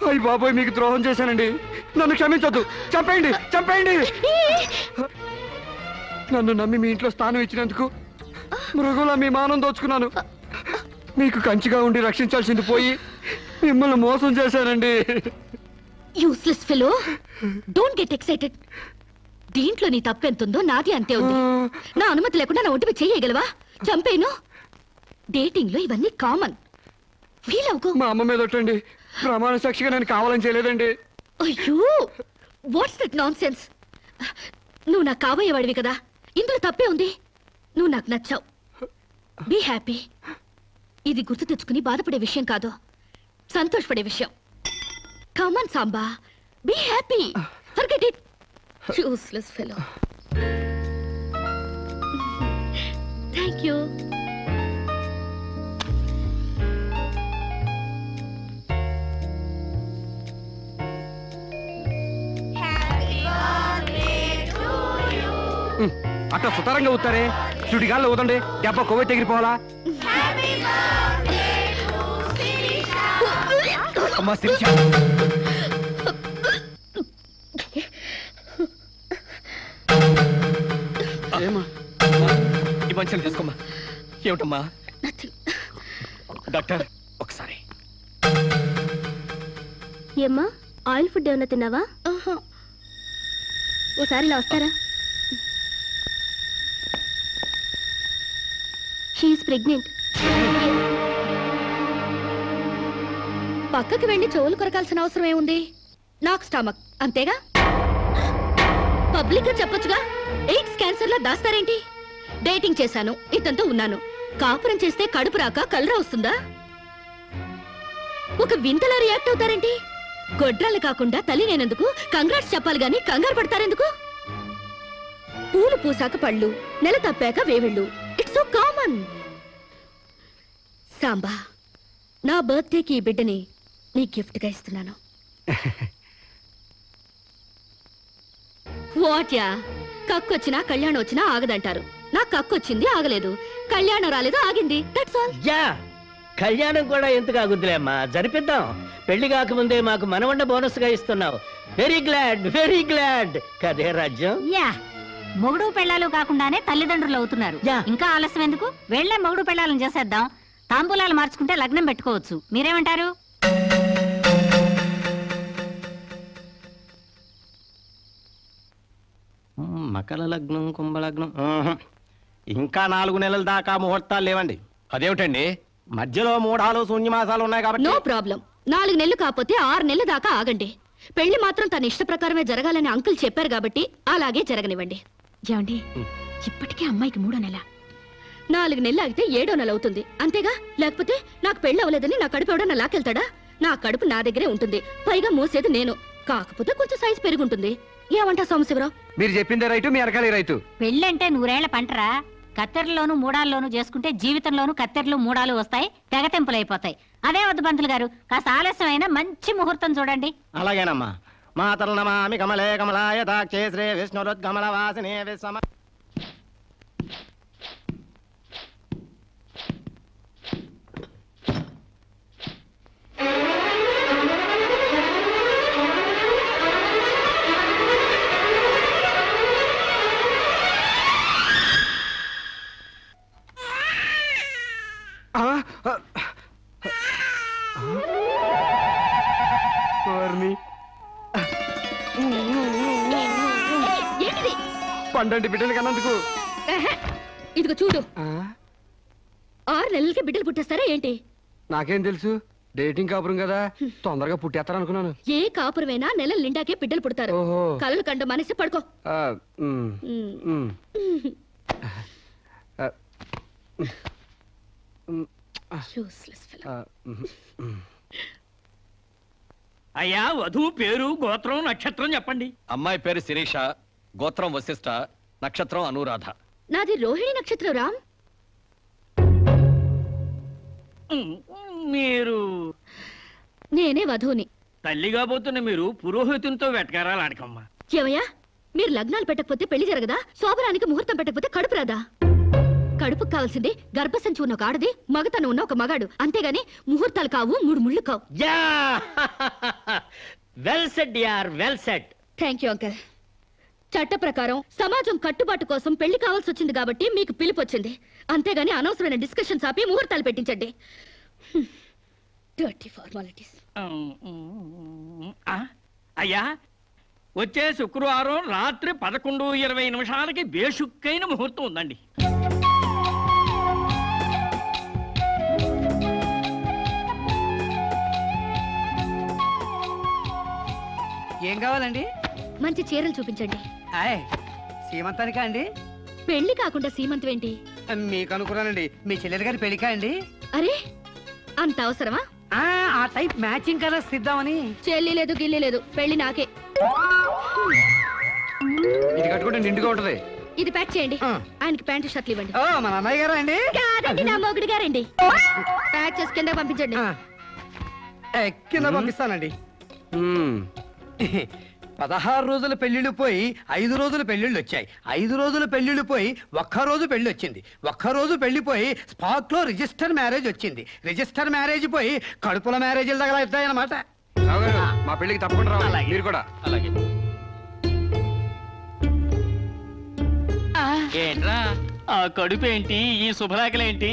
అయ్య బాబోయ్, మీకు ద్రోహం చేశానండి, నన్ను క్షమించొద్దు, చంపేయండి చంపేయండి. నన్ను నమ్మి మీ ఇంట్లో స్థానం ఇచ్చినందుకు మృగులా మీ మానం దోచుకున్నాను. మీకు కంచిగా ఉండి రక్షించాల్సింది పోయి మిమ్మల్ని మోసం చేశానండి. Useless fellow, don't get excited. దీంట్లో నీ తప్పెంతుందో నాది అంతే ఉంది. నా అనుమతి లేకుండా నా ఒంటిపై చేయగలవా? చంపేను. డేటింగ్ లో ఇవన్నీ కామన్. ఫీల్ అవుకో. మా అమ్మ మీద ఒట్టండి, ప్రమాణ సాక్షిగా నేను కావాలని చేయలేదండి. అయ్యో, వాట్స్ దట్ నాన్ సెన్స్? నువ్వు నాకు కాబోయేవాడివి కదా, ఇందులో తప్పే ఉంది. నువ్వు నాకు నచ్చావు. Be happy. ఇది గుర్తు తెచ్చుకుని బాధపడే విషయం కాదు, సంతోషపడే విషయం. Come on Samba, be happy. Forget it. Useless fellow. Thank you. అట్లా సుతారంగా అవుతారే, సుడిగాల్లో ఊదండి, దెబ్బ కొవ్వె తెగిరిపోవాలా? అమ్మా శిరీష, ఈ మంచిని తీసుకోమ్మా. ఏమిటమ్మా? డాక్టర్ ఒకసారి. ఏమ్మా, ఆయిల్ ఫుడ్ ఏమన్నా తిన్నావా? ఓసారి ఇలా వస్తారా? She is pregnant. పక్కకి వెళ్ళి చెవులు కొరకాల్సిన అవసరం ఏముంది? నాకు స్టమక్, అంతేగా. పబ్లిక్ గా చెప్పొచ్చుగా. ఎయిడ్స్ క్యాన్సర్ లా దాస్తారేంటి? డేటింగ్ చేశాను, ఇతనితో ఉన్నాను. కాపురం చేస్తే కడుపు రాక కలరా వస్తుందా? ఒక వింతలా రియాక్ట్ అవుతారేంటి? గొడ్రాలు కాకుండా తల్లి నేనందుకు కంగ్రాట్స్ చెప్పాలి గాని కంగారు పడతారెందుకు? పూలు పూసాక పళ్ళు, నెల తప్పాక వేవిళ్ళు. It's so common. సాంబా, నా బర్త్డేకి ఈ బిడ్డని నీ గిఫ్ట్ గా ఇస్తున్నాను. వాట్యా, కక్కొచ్చినా కళ్యాణం వచ్చినా ఆగదంటారు. నా కక్కొచ్చింది, ఆగలేదు. కళ్యాణం రాలేదు, ఆగింది. That's all. యా, కళ్యాణం కూడా ఎందుకు ఆగుద్దులే అమ్మా, జరిపిద్దాం. పెళ్లి కాకముందే మాకు మనవండ బోనస్ గా ఇస్తున్నావు. వెరీ గ్లాడ్ కదే రాజ్యం. యా, మొగుడు పెళ్ళాలు కాకుండానే తల్లిదండ్రులు అవుతున్నారు. ఇంకా ఆలస్యం ఎందుకు? వెళ్లే మొగుడు పెళ్ళాలను చేసేద్దాం. తాంబూలాలు మార్చుకుంటే లగ్నం పెట్టుకోవచ్చు. మీరేమంటారు? మకర లగ్నం, కుంభలగ్నం. ఇంకా 4 నెలల దాకా ముహూర్తాలు లేవండి. అదేమిటండి? మధ్యలో 3 శూన్యమాసాలు ఉన్నాయి కాబట్టి. No problem. 4 నెలలు కాకపోతే 6 నెలల దాకా ఆగండి. పెళ్లి మాత్రం తన ఇష్ట ప్రకారమే జరగాలని అంకుల్ చెప్పారు కాబట్టి అలాగే జరగనివ్వండి. ఏమండి, ఇప్పటికే అమ్మాయికి 3వ నెల. 4 నెలలు ఆగితే 7వ నెల అవుతుంది, అంతేగా? లేకపోతే నాకు పెళ్లి అవ్వలేదని నా కడుపు ఎవడన్నా లాకెళ్తాడా? నా కడుపు నా దగ్గరే ఉంటుంది, పైగా మోసేది నేను. కాకపోతే కొంచెం సైజు పెరుగుంటుంది. ఏమంటా సోమశివరావు? మీరు చెప్పిందే రైతు, మీ అరకాలి రైతు. పెళ్ళంటే 100 ఏళ్ల పంటరా. కత్తెరలోను మూడాల్లోనూ చేసుకుంటే జీవితంలోనూ కత్తెరలు మూడాలు వస్తాయి, తెగతెంపులైపోతాయి. అదే వద్దు పంతులు గారు, కాస్త ఆలస్యమైన మంచి ముహూర్తం చూడండి. అలాగేనమ్మా. మాతరు నమామి కమలే కమలాయ తాక్షే శ్రీ విష్ణురుద్గమల వాసినే విశ్వమ. పండండి బిడ్డలు కన్నందుకు. ఇదిగో చూడు, 6 నెలలకి బిడ్డలు పుట్టేస్తారా ఏంటి? నాకేం తెలుసు, డేటింగ్ కాపురం కదా, తొందరగా పుట్టేస్తారనుకున్నాను. ఏ కాపురమైనా నెలల నిండాకే బిడ్డలు పుడతారు. కలలు కండ మనిషి పడుకో. అయ్యా, వధువు పేరు, గోత్రం, నక్షత్రం చెప్పండి. అమ్మాయి పేరు శిరీష, గోత్రం వశిష్ఠ, నక్షత్రం అనురాధ. నాది రోహిణి నక్షత్రం రామ్. మీరు నేనే వధువుని. తల్లి కాబోతున్న మీరు పురోహితునితో వెటకారాలు ఆడకమ్మా. ఏమయ్యా, మీరు లగ్నాలు పెట్టకపోతే పెళ్లి జరగదా? శోభనానికి ముహూర్తం పెట్టకపోతే కడుపు రాదా? కడుపుకు కావాల్సింది గర్భసంచి ఉన్న ఒక ఆడది, మగతను ఉన్న ఒక మగాడు, అంతేగాని ముహూర్తాలు కావు, 3 ముళ్ళు కావు. వెల్ సెడ్ యార్, well said. Thank you uncle. చట్ట ప్రకారం సమాజం కట్టుబాటు కోసం పెళ్లి కావాల్సి వచ్చింది కాబట్టి మీకు పిలుపు వచ్చింది, అంతేగాని అనవసరమైన డిస్కషన్స్ ఆపి ముహూర్తాలు పెట్టించండి. Dirty formalities. అయ్యా, వచ్చే శుక్రవారం రాత్రి 11:20 బేషుక్కైన ముహూర్తం ఉందండి. ఏం కావాలండి? మంచి చీరలు చూపించండి. సీమంతానికా అండి? పెళ్లి కాకుండా సీమంతం ఏంటి? మీకు అనుకున్నానండి, మీ చెల్లెలు గారి పెళ్లికా అండి? అరే, అంత అవసరమా? ఆ టైప్ మ్యాచింగ్ కలర్స్ ఇద్దామని. చెల్లి లేదు, గిల్లి లేదు, పెళ్లి నాకే. ఇది కట్టుకుంటే నిండుగా ఉంటది. ఇది ప్యాక్ చేయండి. ఆయనకి ప్యాంటు షర్ట్లు ఇవ్వండి. మన అన్నయ్య గారా అండి? కాదండి, నా మొగుడు గారండి. ప్యాక్ చేసి కింద పంపించండి. కింద పంపిస్తానండి. 16 రోజుల పెళ్లిళ్ళు పోయి 5 రోజుల పెళ్లిళ్ళు వచ్చాయి. 5 రోజుల పెళ్లిళ్ళు పోయి ఒక్కరోజు పెళ్లి వచ్చింది. ఒక్కరోజు పెళ్లిపోయి స్పాట్ లో రిజిస్టర్ మ్యారేజ్ వచ్చింది. రిజిస్టర్ మ్యారేజ్ పోయి కడుపుల మ్యారేజ్ల దగ్గర అవుతాయన్నమాట. మా పెళ్లికి తప్పకుండా రావాలి. మీరు కూడా అలాగే. ఏంట్రా ఆ కడుపేంటి, ఈ శుభలేఖలేంటి?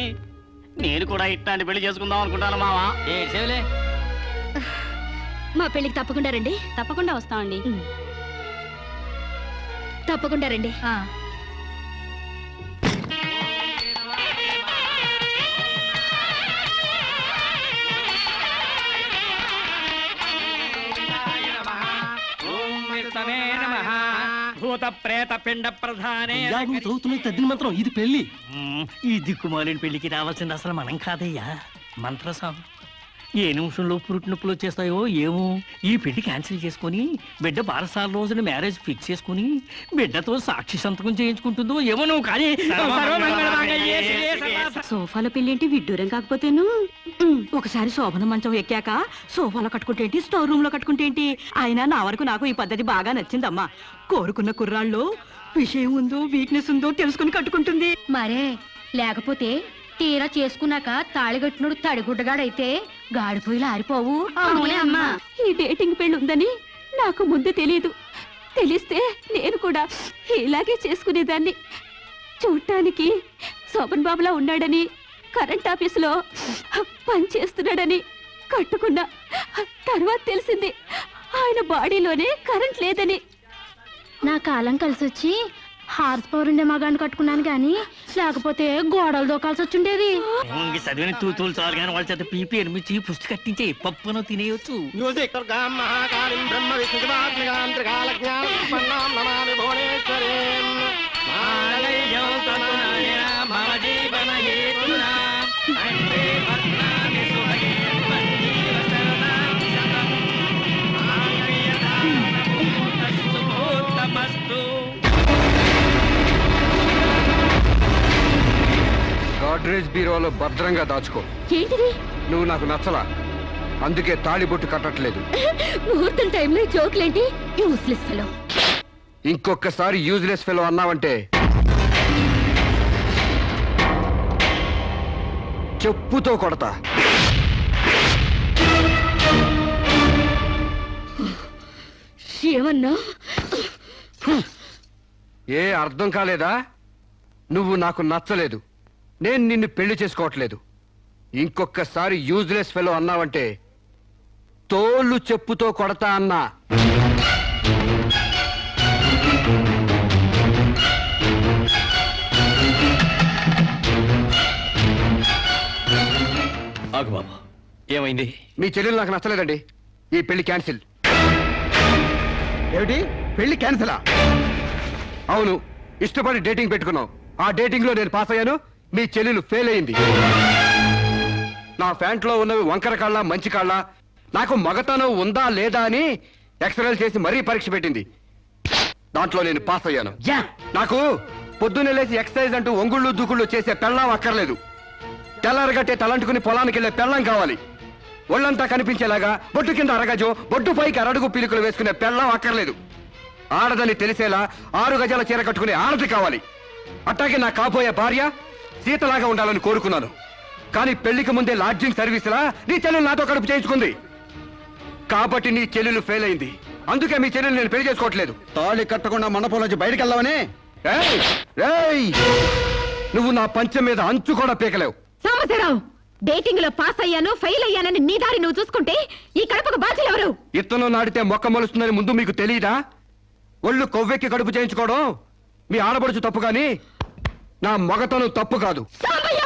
నేను కూడా ఇట్లాంటి పెళ్లి చేసుకుందాం అనుకుంటాను మావా. ఏడ్చేవులే. మా పెళ్లికి తప్పకుండా రండి. తప్పకుండా వస్తామండి. తప్పకుండా రండి. భూత ప్రేత పిండ ప్రధానే. తద్దిన మంత్రం ఇది పెళ్లి. ఈ దిక్కుమాలిన పెళ్లికి రావాల్సింది అసలు మనం కాదయ్యా, మంత్రసాం. ఏ నిమిషంలో పురుటి నొప్పులు వచ్చేస్తాయో ఏమో. ఈ పెళ్లి క్యాన్సిల్ చేసుకుని బిడ్డ 12 రోజున మ్యారేజ్ ఫిక్స్ చేసుకుని బిడ్డతో సాక్షి సంతకం చేయించుకుంటుందో ఏమో. నువ్వు కానీ సోఫాలో పెళ్ళేంటి విడ్డూరం కాకపోతేను. ఒకసారి శోభన మంచం ఎక్కాక సోఫాలో కట్టుకుంటే ఏంటి, స్టోర్ రూమ్ లో కట్టుకుంటే ఏంటి? అయినా నా వరకు నాకు ఈ పద్ధతి బాగా నచ్చిందమ్మా. కోరుకున్న కుర్రాళ్ళు విషయం ఉందో వీక్నెస్ ఉందో తెలుసుకుని కట్టుకుంటుంది. మరే లేకపోతే తీరా చేసుకున్నాక తాళిగట్టినోడు తడిగుడ్డగాడైతే గాడిపోయి ఆరిపోవు. అవునే అమ్మా. ఈ డేటింగ్ పెళ్లి ఉందని నాకు ముందు తెలియదు. తెలిస్తే నేను కూడా ఇలాగే చేసుకునేదాన్ని. చూడటానికి శోభన్ బాబులా ఉన్నాడని, కరెంట్ ఆఫీసులో పని చేస్తున్నాడని కట్టుకున్నా. తర్వాత తెలిసింది ఆయన బాడీలోనే కరెంట్ లేదని. నా కాలం కలిసి వచ్చి హార్స్ పవర్ ఉండే మగాన్ని కట్టుకున్నాను కానీ లేకపోతే గోడలు దూకాల్సి వచ్చిండేది. చదివిన తూతులు చాలు కానీ వాళ్ళ చేత పీపీ ఎనిమిచ్చి పుష్టి కట్టించే పప్పును తినేయచ్చు. గాడ్రేజ్ బీరోలో భద్రంగా దాచుకో. ఏంటిది? నువ్వు నాకు నచ్చలా, అందుకే తాళిబొట్టు కట్టట్లేదు. ముహూర్తం టైంలో జోక్లేంటి? Useless fellow. ఇంకొకసారి యూజ్లెస్ ఫెలో అన్నావంటే చెప్పుతో కొడతా. ఏమన్నా? ఏ అర్థం కాలేదా? నువ్వు నాకు నచ్చలేదు, నేను నిన్ను పెళ్లి చేసుకోవట్లేదు. ఇంకొకసారి యూజ్లెస్ ఫెలో అన్నావంటే తోలు చెప్పుతో కొడతా అన్నా. ఆగు బాబా, ఏమైంది? మీ చెల్లెలు నాకు నచ్చలేదండి, ఈ పెళ్లి క్యాన్సిల్. ఏమిటి పెళ్లి క్యాన్సిలా? అవును, ఇష్టపడి డేటింగ్ పెట్టుకున్నావు. ఆ డేటింగ్ లో నేను పాస్ అయ్యాను, మీ చెల్లెలు ఫెయిల్ అయింది. నా ప్యాంట్లో ఉన్నవి వంకర కాళ్ళ మంచి కాళ్ళ, నాకు మగతనం ఉందా లేదా అని ఎక్స్రేలు చేసి మరీ పరీక్ష పెట్టింది. దాంట్లో నేను పాస్ అయ్యాను. నాకు పొద్దున్నే లేచి ఎక్సర్సైజ్ అంటూ ఒంగుళ్ళు దూకుళ్ళు చేసే పెళ్ళాం అక్కర్లేదు. తెల్లారగట్టే తలంటుకుని పొలానికి వెళ్ళే పెళ్ళం కావాలి. ఒళ్ళంతా కనిపించేలాగా బొట్టు కింద అరగజో, బొట్టు పైకి అరడుగు పీలికలు వేసుకునే పెళ్ళం అక్కర్లేదు. ఆడదని తెలిసేలా 6 గజాల చీర కట్టుకునే ఆడది కావాలి. అట్టాగే నా కాబోయే భార్య సీతలాగా ఉండాలని కోరుకున్నాను. కానీ పెళ్లికి ముందే లాడ్జింగ్ సర్వీసులా నీ చెల్లెలు నాతో కడుపు చేయించుకుంది. కాబట్టి నీ చెల్లెలు ఫెయిల్ అయింది. అందుకే మీ చెల్లెలు నేను పెళ్లి చేసుకోవట్లేదు. తాళి కట్టకుండా మండపం నుంచి బయటకు వెళ్దామని. నువ్వు నా పంచం మీద అంచు కూడా పీకలేవు. సాంబశివరావు, డేటింగ్ లో పాస్ అయ్యాను, ఫెయిల్ అయ్యానని నీ దారి నువ్వు చూసుకుంటే ఈ కడుపుకు బాధ్యులు ఎవరు? ఇత్తనం నాటితే మొక్క మొలుస్తుందని ముందు మీకు తెలియదా? ఒళ్ళు కొవ్వెక్కి కడుపు చేయించుకోవడం మీ ఆడపడుచు తప్పు గాని నా మగతనం తప్పు కాదు. సాంబయ్య,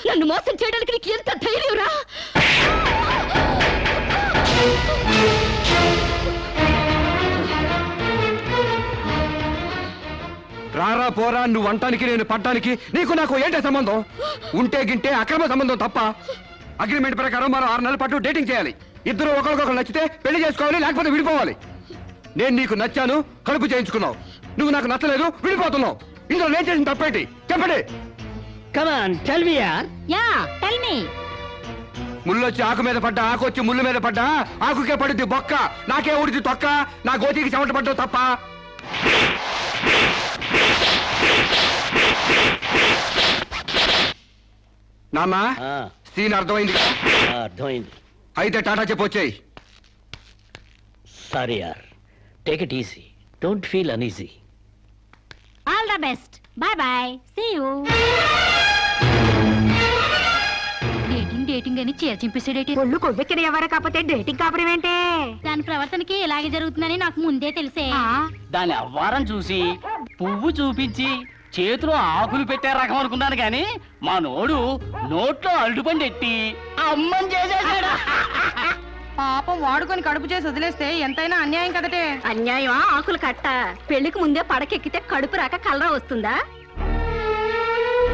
నన్ను మోసం చేయడానికి నీకు ఎంత ధైర్యంరా? రారా పోరా నువ్వు అంటానికి నేను పట్టానికి నీకు నాకు ఏంటే సంబంధం? ఉంటే గింటే అక్రమ సంబంధం తప్ప. అగ్రిమెంట్ ప్రకారం మరో 6 నెలల పాటు డేటింగ్ చేయాలి. ఇద్దరు ఒకరికొకరు నచ్చితే పెళ్లి చేసుకోవాలి, లేకపోతే విడిపోవాలి. నేను నీకు నచ్చాను, కడుపు చేయించుకున్నావు. నువ్వు నాకు నచ్చలేదు, విడిపోతున్నావు. ఇందులో నేను చేసిన తప్పేంటి చెప్పండి. కమాన్ టెల్ మీ యార్. Yeah tell me. ముళ్ళొచ్చి ఆకు మీద పడ్డా, ఆకు వచ్చి ముళ్ళు మీద పడ్డా, ఆకుకే పడుద్ది బొక్క, నాకే ఊడిది తొక్క. నా గోతికి చెమట పడ్డావు తప్ప. నాన్న, సీన్ అర్థమైంది? అర్థమైంది. అయితే టాటా చెప్పొచ్చాయి. సారీ యార్, take it easy, don't feel uneasy. All the best, bye bye, see you. Dating అని చీర చింపేసాడేటి. ఒళ్ళు కొవ్వెక్కిన ఎవరు కాకపోతే డేటింగ్ కాపురం ఏంటే? దాని ప్రవర్తనకి ఇలాగే జరుగుతుందని నాకు ముందే తెలిసే. దాని అవ్వారం చూసి పువ్వు చూపించి చేతిలో ఆకులు పెట్టే రకం అనుకున్నాను కానీ మా నోడు నోట్లో అరటిపండు ఎట్టి అమ్మని చేసేసాడు. పాపం వాడుకొని కడుపు చేసి వదిలేస్తే ఎంతైనా అన్యాయం కదటే. అన్యాయం ఆకులు కట్ట. పెళ్లికి ముందే పడకెక్కితే కడుపు రాక కలరా వస్తుందా?